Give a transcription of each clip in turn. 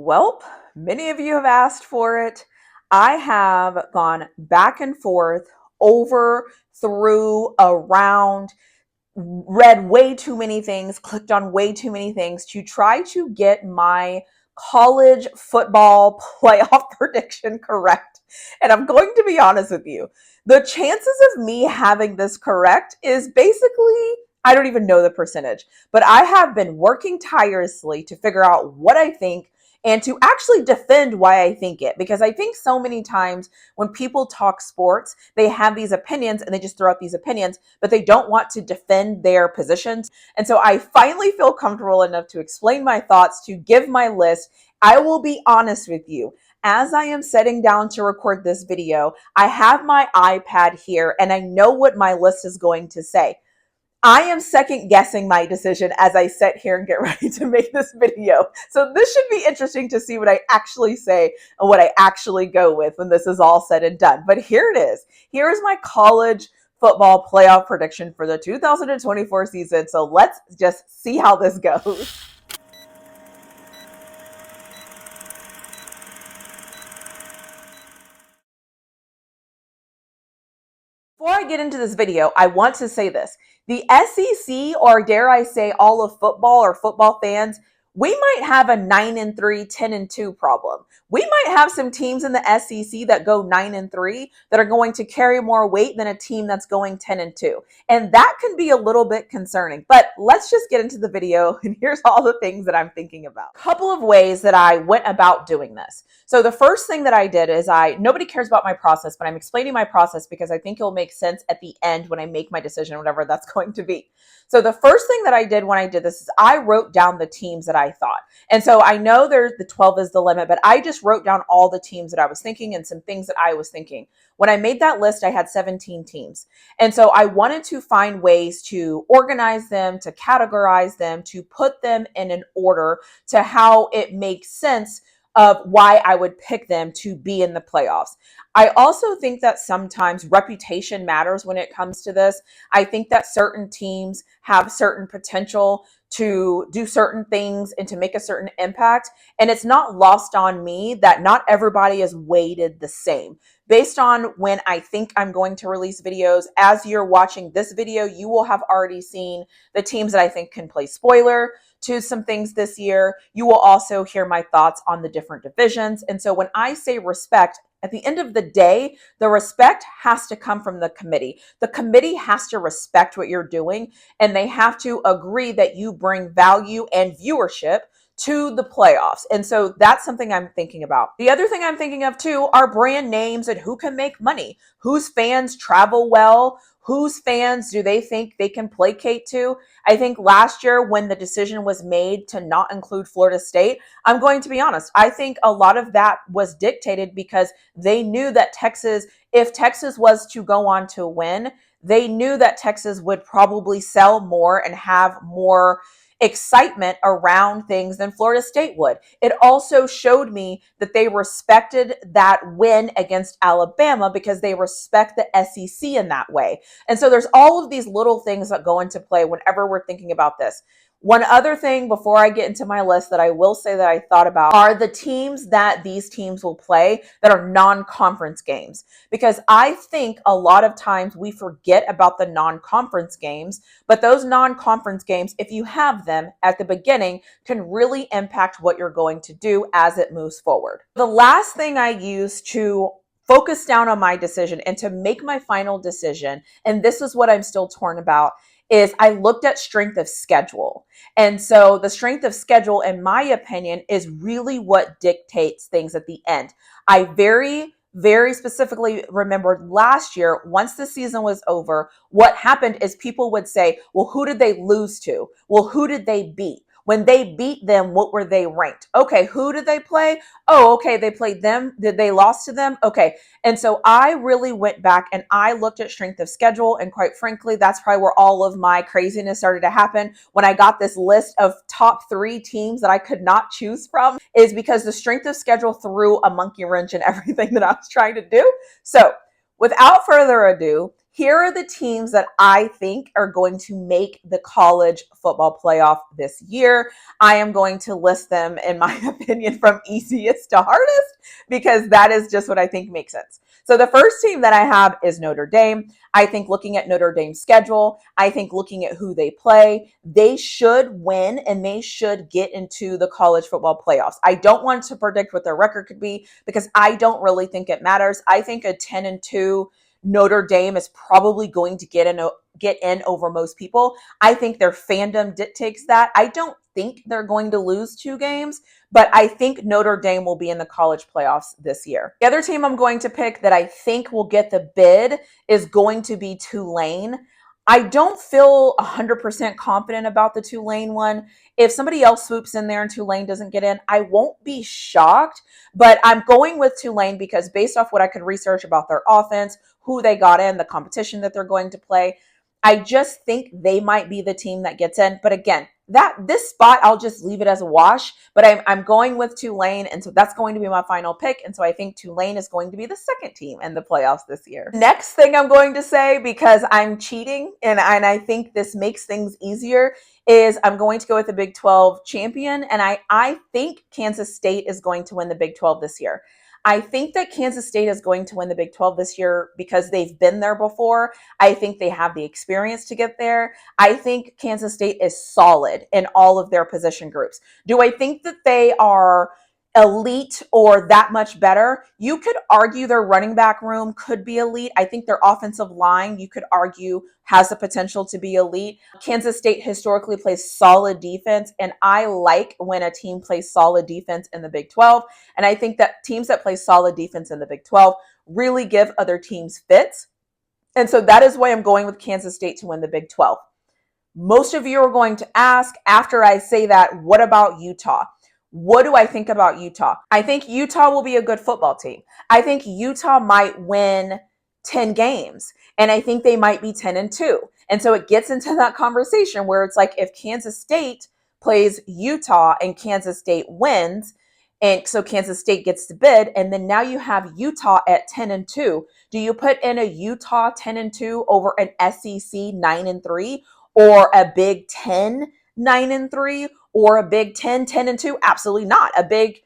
Well, many of you have asked for it. I have gone back and forth, over, through, around, read way too many things, clicked on way too many things to try to get my college football playoff prediction correct. And I'm going to be honest with you. The chances of me having this correct is basically, I don't even know the percentage, but I have been working tirelessly to figure out what I think and to actually defend why I think it. Because I think so many times when people talk sports, they have these opinions and they just throw out these opinions, but they don't want to defend their positions. And so I finally feel comfortable enough to explain my thoughts, to give my list. I will be honest with you. As I am sitting down to record this video, I have my iPad here and I know what my list is going to say. I am second guessing my decision as I sit here and get ready to make this video. So this should be interesting to see what I actually say and what I actually go with when this is all said and done. But here it is. Here is my college football playoff prediction for the 2024 season. So let's just see how this goes. Before I get into this video, I want to say this. The SEC, or dare I say all of football or football fans, we might have a 9-3, 10-2 problem. We might have some teams in the SEC that go 9-3 that are going to carry more weight than a team that's going 10-2. And that can be a little bit concerning. But let's just get into the video, and here's all the things that I'm thinking about. A couple of ways that I went about doing this. So the first thing that I did is nobody cares about my process, but I'm explaining my process because I think it'll make sense at the end when I make my decision, whatever that's going to be. So the first thing that I did when I did this is I wrote down the teams that I thought. And so I know there's the 12 is the limit, but I just wrote down all the teams that I was thinking and some things that I was thinking. When I made that list, I had 17 teams. And so I wanted to find ways to organize them, to categorize them, to put them in an order to how it makes sense of why I would pick them to be in the playoffs. I also think that sometimes reputation matters when it comes to this. I think that certain teams have certain potential to do certain things and to make a certain impact. And it's not lost on me that not everybody is weighted the same. Based on when I think I'm going to release videos, as you're watching this video, you will have already seen the teams that I think can play spoiler to some things this year. You will also hear my thoughts on the different divisions. And so when I say respect, at the end of the day, the respect has to come from the committee. The committee has to respect what you're doing, and they have to agree that you bring value and viewership to the playoffs. And so that's something I'm thinking about. The other thing I'm thinking of too are brand names and who can make money, whose fans travel well, whose fans do they think they can placate to. I think last year when the decision was made to not include Florida State, I'm going to be honest, I think a lot of that was dictated because they knew that Texas, if Texas was to go on to win, they knew that Texas would probably sell more and have more excitement around things than Florida State would. It also showed me that they respected that win against Alabama because they respect the SEC in that way. And so there's all of these little things that go into play whenever we're thinking about this. One other thing before I get into my list that I will say that I thought about are the teams that these teams will play that are non-conference games. Because I think a lot of times we forget about the non-conference games, but those non-conference games, if you have them at the beginning, can really impact what you're going to do as it moves forward. The last thing I use to focus down on my decision and to make my final decision, and this is what I'm still torn about, is I looked at strength of schedule. And so the strength of schedule, in my opinion, is really what dictates things at the end. I very specifically remembered last year, once the season was over, what happened is people would say, well, who did they lose to? Well, who did they beat? When they beat them, what were they ranked? Okay, who did they play? Oh, okay, they played them. Did they lost to them? Okay. And so I really went back and I looked at strength of schedule. And quite frankly, that's probably where all of my craziness started to happen when I got this list of top 3 teams that I could not choose from, is because the strength of schedule threw a monkey wrench in everything that I was trying to do. So without further ado, Here are the teams that I think are going to make the college football playoff this year. I am going to list them, in my opinion, from easiest to hardest, because that is just what I think makes sense. So the first team that I have is Notre Dame. I think looking at Notre Dame's schedule, I think looking at who they play, they should win and they should get into the college football playoffs. I don't want to predict what their record could be because I don't really think it matters. I think a 10-2 Notre Dame is probably going to get in over most people. I think their fandom dictates that. I don't think they're going to lose 2 games, but I think Notre Dame will be in the college playoffs this year. The other team I'm going to pick that I think will get the bid is going to be Tulane. I don't feel 100% confident about the Tulane one. If somebody else swoops in there and Tulane doesn't get in, I won't be shocked, but I'm going with Tulane because based off what I could research about their offense, who they got in, the competition that they're going to play, I just think they might be the team that gets in. But again, this spot, I'll just leave it as a wash, but I'm going with Tulane, and so that's going to be my final pick, and so I think Tulane is going to be the second team in the playoffs this year. Next thing I'm going to say, because I'm cheating, and I think this makes things easier, is I'm going to go with the Big 12 champion, and I think Kansas State is going to win the Big 12 this year. I think that Kansas State is going to win the Big 12 this year because they've been there before. I think they have the experience to get there. I think Kansas State is solid in all of their position groups. Do I think that they are elite or that much better? You could argue their running back room could be elite. I think their offensive line, you could argue, has the potential to be elite. Kansas State historically plays solid defense, and I like when a team plays solid defense in the Big 12. And I think that teams that play solid defense in the Big 12 really give other teams fits. And so that is why I'm going with Kansas State to win the Big 12. Most of you are going to ask, after I say that, what about Utah? What do I think about Utah? I think Utah will be a good football team. I think Utah might win 10 games, and I think they might be 10-2. And so it gets into that conversation where it's like, if Kansas State plays Utah and Kansas State wins, and so Kansas State gets the bid, and then now you have Utah at 10-2. Do you put in a Utah 10-2 over an SEC 9-3 or a Big 10 9-3 or a Big 10 10-2? Absolutely not. A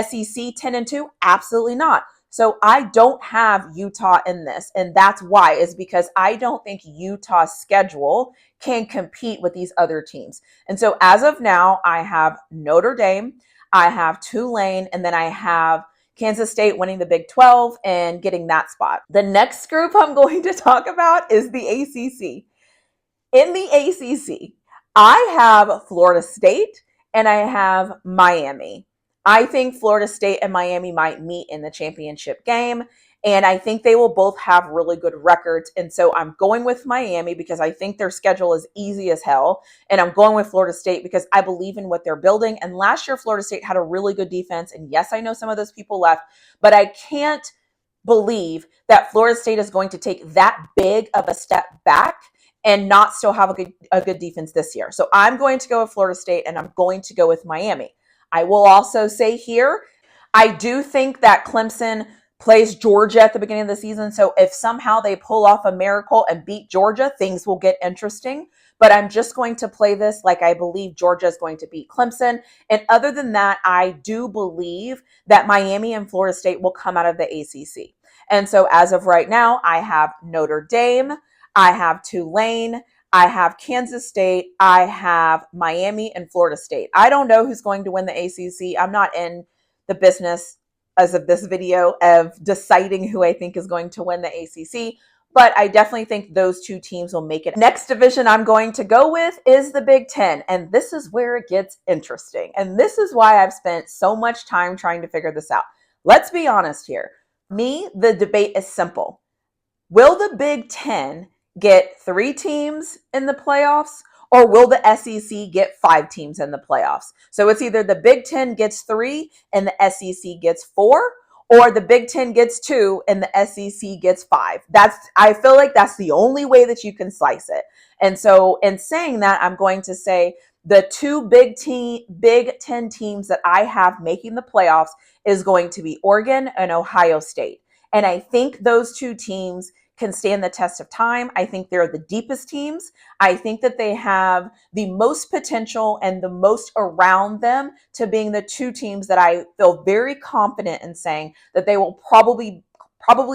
SEC 10-2? Absolutely not. So I don't have Utah in this, and that's why, is because I don't think Utah's schedule can compete with these other teams. And so as of now, I have Notre Dame, I have Tulane, and then I have Kansas State winning the Big 12 and getting that spot. The next group I'm going to talk about is the ACC. In the ACC, I have Florida State and I have Miami. I think Florida State and Miami might meet in the championship game, and I think they will both have really good records. And so I'm going with Miami because I think their schedule is easy as hell, and I'm going with Florida State because I believe in what they're building. And last year, Florida State had a really good defense, and yes, I know some of those people left, but I can't believe that Florida State is going to take that big of a step back and not still have a good defense this year. So I'm going to go with Florida State, and I'm going to go with Miami. I will also say here, I do think that Clemson plays Georgia at the beginning of the season. So if somehow they pull off a miracle and beat Georgia, things will get interesting. But I'm just going to play this like I believe Georgia is going to beat Clemson. And other than that, I do believe that Miami and Florida State will come out of the ACC. And so as of right now, I have Notre Dame, I have Tulane, I have Kansas State, I have Miami, and Florida State. I don't know who's going to win the ACC. I'm not in the business, as of this video, of deciding who I think is going to win the ACC, but I definitely think those two teams will make it. Next division I'm going to go with is the Big Ten, and this is where it gets interesting. And this is why I've spent so much time trying to figure this out. Let's be honest here. Me, the debate is simple. Will the Big Ten get 3 teams in the playoffs, or will the SEC get 5 teams in the playoffs? So it's either the Big Ten gets 3 and the SEC gets 4, or the Big Ten gets 2 and the SEC gets 5. I feel like that's the only way that you can slice it. And so in saying that, I'm going to say the 2 Big Ten teams that I have making the playoffs is going to be Oregon and Ohio State. And I think those 2 teams can stand the test of time. I think they're the deepest teams. I think that they have the most potential and the most around them to being the two teams that I feel very confident in saying that they will probably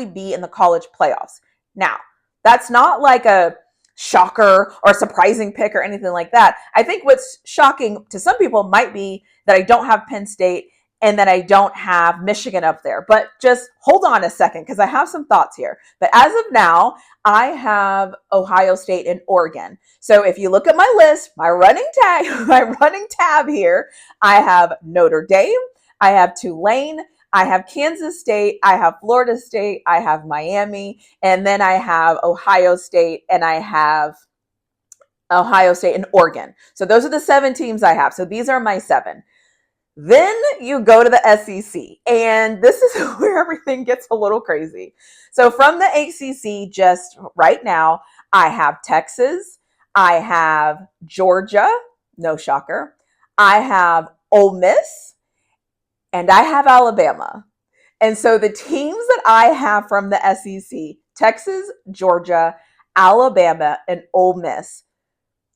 be in the college playoffs. Now, that's not like a shocker or surprising pick or anything like that. I think what's shocking to some people might be that I don't have Penn State and that I don't have Michigan up there. But just hold on a second because I have some thoughts here. But as of now, I have Ohio State and Oregon. So if you look at my list, my running tab here, I have Notre Dame, I have Tulane, I have Kansas State, I have Florida State, I have Miami, and then I have Ohio State, and I have Ohio State and Oregon. So those are the 7 teams I have. So these are my 7. Then you go to the SEC, and this is where everything gets a little crazy. So from the ACC, just right now, I have Texas, I have Georgia, no shocker, I have Ole Miss, and I have Alabama. And so the teams that I have from the SEC, Texas, Georgia, Alabama, and Ole Miss.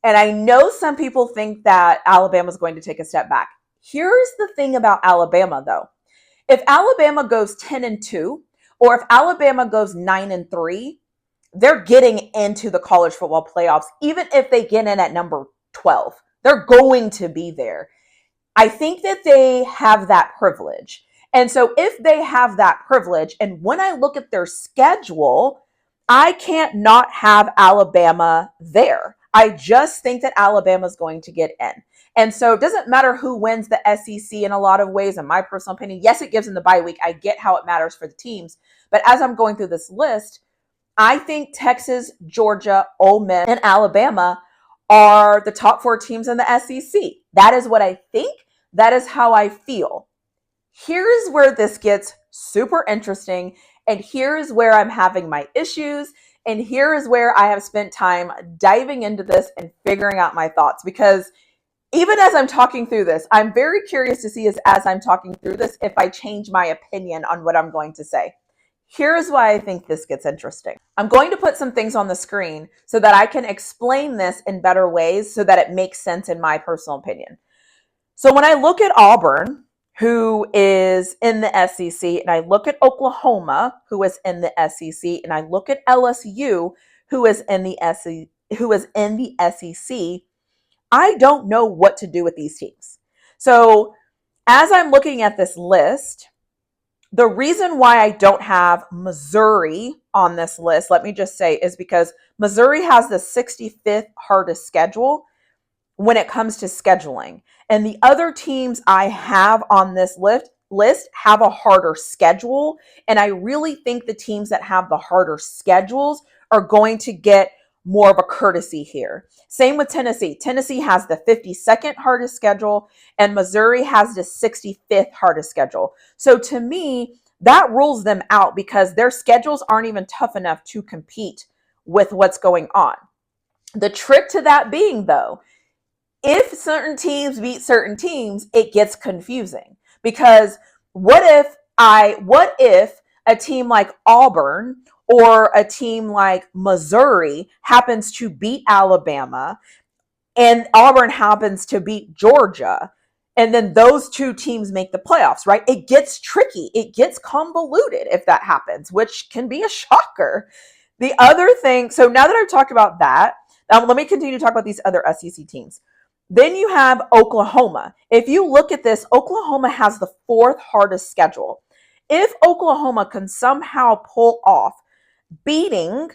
And I know some people think that Alabama is going to take a step back. Here's the thing about Alabama, though. If Alabama goes 10-2, or if Alabama goes 9-3, they're getting into the college football playoffs, even if they get in at number 12. They're going to be there. I think that they have that privilege. And so if they have that privilege, and when I look at their schedule, I can't not have Alabama there. I just think that Alabama is going to get in. And so it doesn't matter who wins the SEC in a lot of ways, in my personal opinion. Yes, it gives them the bye week. I get how it matters for the teams. But as I'm going through this list, I think Texas, Georgia, Ole Miss, and Alabama are the top 4 teams in the SEC. That is what I think. That is how I feel. Here's where this gets super interesting. And here's where I'm having my issues. And here is where I have spent time diving into this and figuring out my thoughts. Because even as I'm talking through this, I'm very curious to see as I'm talking through this if I change my opinion on what I'm going to say. Here's why I think this gets interesting. I'm going to put some things on the screen so that I can explain this in better ways so that it makes sense in my personal opinion. So when I look at Auburn, who is in the SEC, and I look at Oklahoma, who is in the SEC, and I look at LSU, who is in the SEC, I don't know what to do with these teams. So as I'm looking at this list, the reason why I don't have Missouri on this list, let me just say, is because Missouri has the 65th hardest schedule when it comes to scheduling. And the other teams I have on this list have a harder schedule. And I really think the teams that have the harder schedules are going to get more of a courtesy here. Same with Tennessee. Tennessee has the 52nd hardest schedule, and Missouri has the 65th hardest schedule. So to me, that rules them out because their schedules aren't even tough enough to compete with what's going on. The trick to that being, though, if certain teams beat certain teams, it gets confusing. Because what if a team like Auburn or a team like Missouri happens to beat Alabama and Auburn happens to beat Georgia, and then those two teams make the playoffs, right? It gets tricky. It gets convoluted if that happens, which can be a shocker. The other thing, so now that I've talked about that, let me continue to talk about these other SEC teams. Then you have Oklahoma. If you look at this, Oklahoma has the 4th hardest schedule. If Oklahoma can somehow pull off beating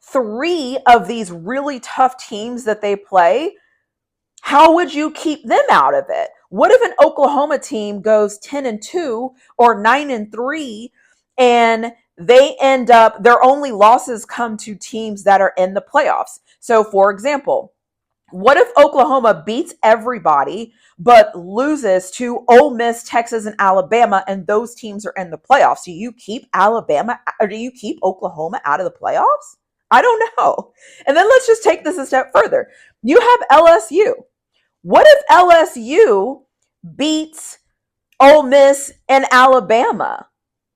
3 of these really tough teams that they play, how would you keep them out of it? What if an Oklahoma team goes 10-2 or 9-3 and they end up, their only losses come to teams that are in the playoffs? So for example, what if Oklahoma beats everybody but loses to Ole Miss, Texas, and Alabama, and those teams are in the playoffs? Do you keep Alabama or do you keep Oklahoma out of the playoffs? I don't know. And then let's just take this a step further. You have LSU. What if LSU beats Ole Miss and Alabama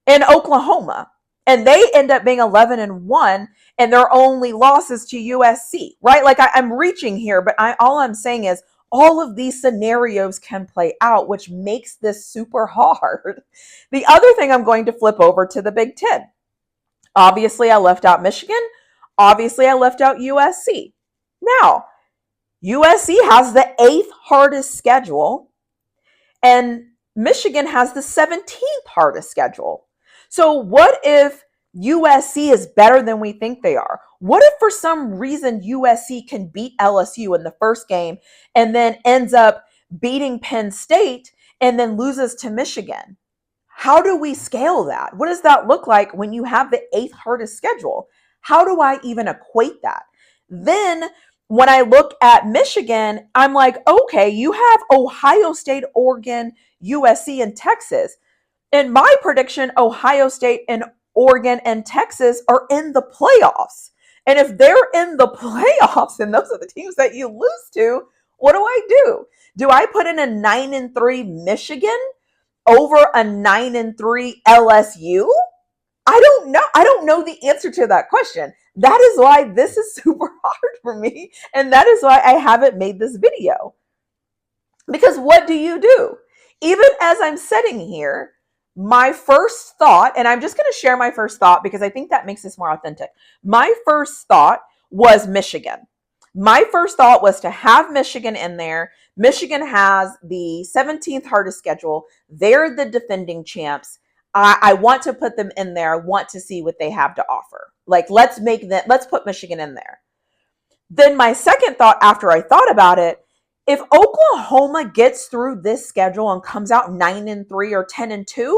and Oklahoma? and they end up being 11-1, and their only loss is to USC, right? Like I'm reaching here, but all I'm saying is all of these scenarios can play out, which makes this super hard. The other thing, I'm going to flip over to the Big Ten. Obviously, I left out Michigan. Obviously, I left out USC. Now, USC has the 8th hardest schedule, and Michigan has the 17th hardest schedule. So what if USC is better than we think they are? What if for some reason USC can beat LSU in the first game and then ends up beating Penn State and then loses to Michigan? How do we scale that? What does that look like when you have the 8th hardest schedule? How do I even equate that? Then when I look at Michigan, I'm like, okay, you have Ohio State, Oregon, USC, and Texas. In my prediction, Ohio State and Oregon and Texas are in the playoffs. And if they're in the playoffs and those are the teams that you lose to, what do? Do I put in a 9-3 Michigan over a 9-3 LSU? I don't know. I don't know the answer to that question. That is why this is super hard for me. And that is why I haven't made this video. Because what do? Even as I'm sitting here, my first thought, and I'm just going to share my first thought because I think that makes this more authentic. My first thought was Michigan. My first thought was to have Michigan in there. Michigan has the 17th hardest schedule. They're the defending champs. I want to put them in there. I want to see what they have to offer. Like, let's put Michigan in there. Then my second thought after I thought about it, if Oklahoma gets through this schedule and comes out 9-3 or 10-2,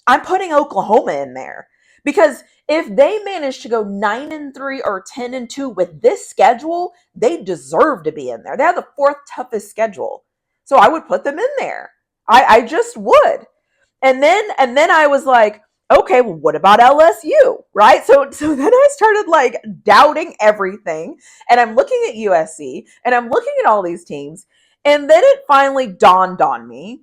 I'm putting Oklahoma in there. Because if they manage to go 9-3 or 10-2 with this schedule, they deserve to be in there. They have the 4th toughest schedule. So I would put them in there. I just would. And then I was like, okay, well, what about LSU? Right? So then I started like doubting everything. And I'm looking at USC and I'm looking at all these teams. And then it finally dawned on me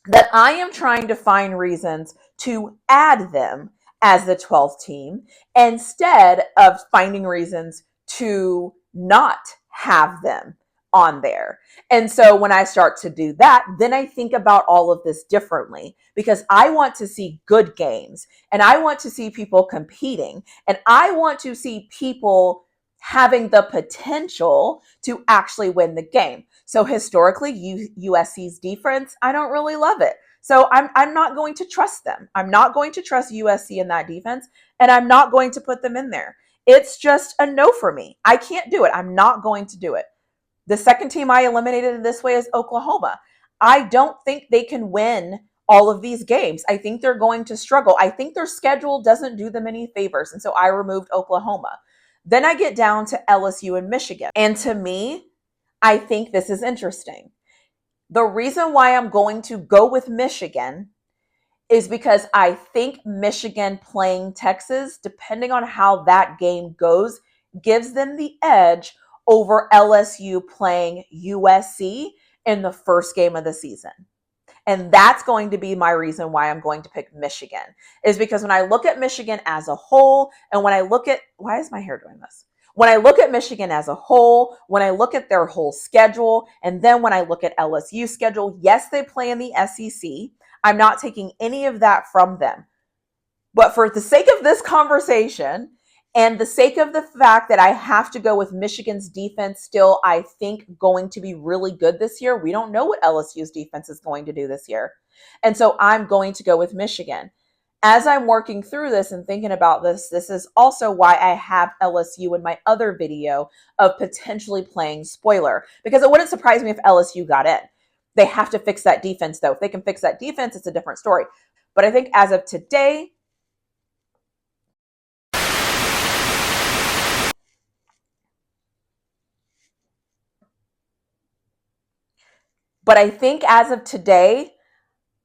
that I am trying to find reasons to add them as the 12th team instead of finding reasons to not have them on there. And so when I start to do that, then I think about all of this differently because I want to see good games and I want to see people competing and I want to see people having the potential to actually win the game. So historically, USC's defense, I don't really love it. So I'm not going to trust them. I'm not going to trust USC in that defense, and I'm not going to put them in there. It's just a no for me. I can't do it. I'm not going to do it. The second team I eliminated in this way is Oklahoma. I don't think they can win all of these games. I think they're going to struggle. I think their schedule doesn't do them any favors, and so I removed Oklahoma. Then I get down to LSU and Michigan. And to me, I think this is interesting. The reason why I'm going to go with Michigan is because I think Michigan playing Texas, depending on how that game goes, gives them the edge over LSU playing USC in the first game of the season. And that's going to be my reason why I'm going to pick Michigan, is because when I look at Michigan as a whole, and when I look at, why is my hair doing this? When I look at Michigan as a whole, when I look at their whole schedule, and then when I look at LSU's schedule, yes, they play in the SEC. I'm not taking any of that from them. But for the sake of this conversation, and the sake of the fact that I have to go with Michigan's defense still, I think, going to be really good this year. We don't know what LSU's defense is going to do this year. And so I'm going to go with Michigan. As I'm working through this and thinking about this, this is also why I have LSU in my other video of potentially playing spoiler, because it wouldn't surprise me if LSU got in. They have to fix that defense, though. If they can fix that defense, it's a different story. But I think as of today,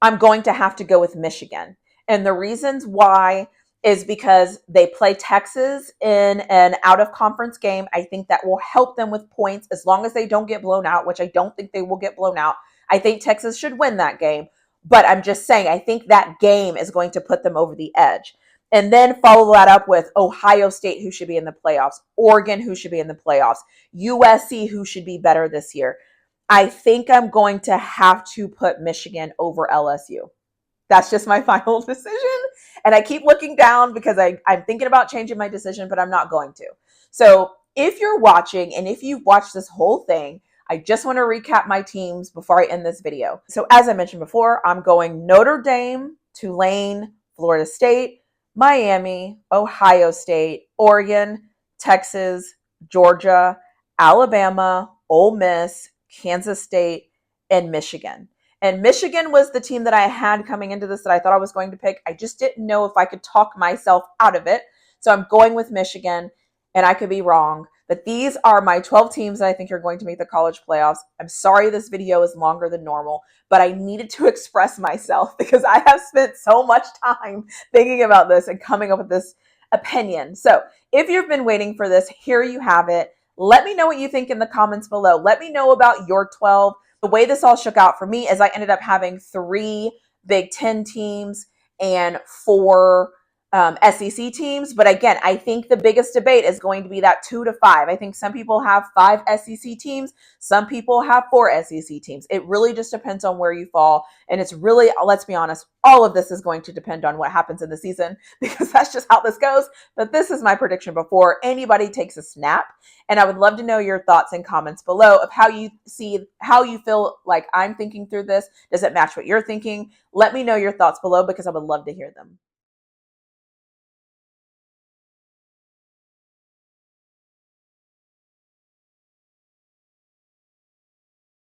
I'm going to have to go with Michigan. And the reasons why is because they play Texas in an out-of-conference game. I think that will help them with points as long as they don't get blown out, which I don't think they will get blown out. I think Texas should win that game. But I'm just saying, I think that game is going to put them over the edge. And then follow that up with Ohio State, who should be in the playoffs, Oregon, who should be in the playoffs, USC, who should be better this year. I think I'm going to have to put Michigan over LSU. That's just my final decision. And I keep looking down because I'm thinking about changing my decision, but I'm not going to. So if you're watching and if you've watched this whole thing, I just want to recap my teams before I end this video. So as I mentioned before, I'm going Notre Dame, Tulane, Florida State, Miami, Ohio State, Oregon, Texas, Georgia, Alabama, Ole Miss, Kansas State, and Michigan. And Michigan was the team that I had coming into this that I thought I was going to pick. I just didn't know if I could talk myself out of it. So I'm going with Michigan, and I could be wrong. But these are my 12 teams that I think are going to make the college playoffs. I'm sorry this video is longer than normal, but I needed to express myself because I have spent so much time thinking about this and coming up with this opinion. So if you've been waiting for this, here you have it. Let me know what you think in the comments below. Let me know about your 12. The way this all shook out for me is I ended up having 3 Big Ten teams and 4 SEC teams. But again, I think the biggest debate is going to be that 2 to 5. I think some people have 5 SEC teams. Some people have 4 SEC teams. It really just depends on where you fall. And it's really, let's be honest, all of this is going to depend on what happens in the season because that's just how this goes. But this is my prediction before anybody takes a snap. And I would love to know your thoughts and comments below of how you feel like I'm thinking through this. Does it match what you're thinking? Let me know your thoughts below because I would love to hear them.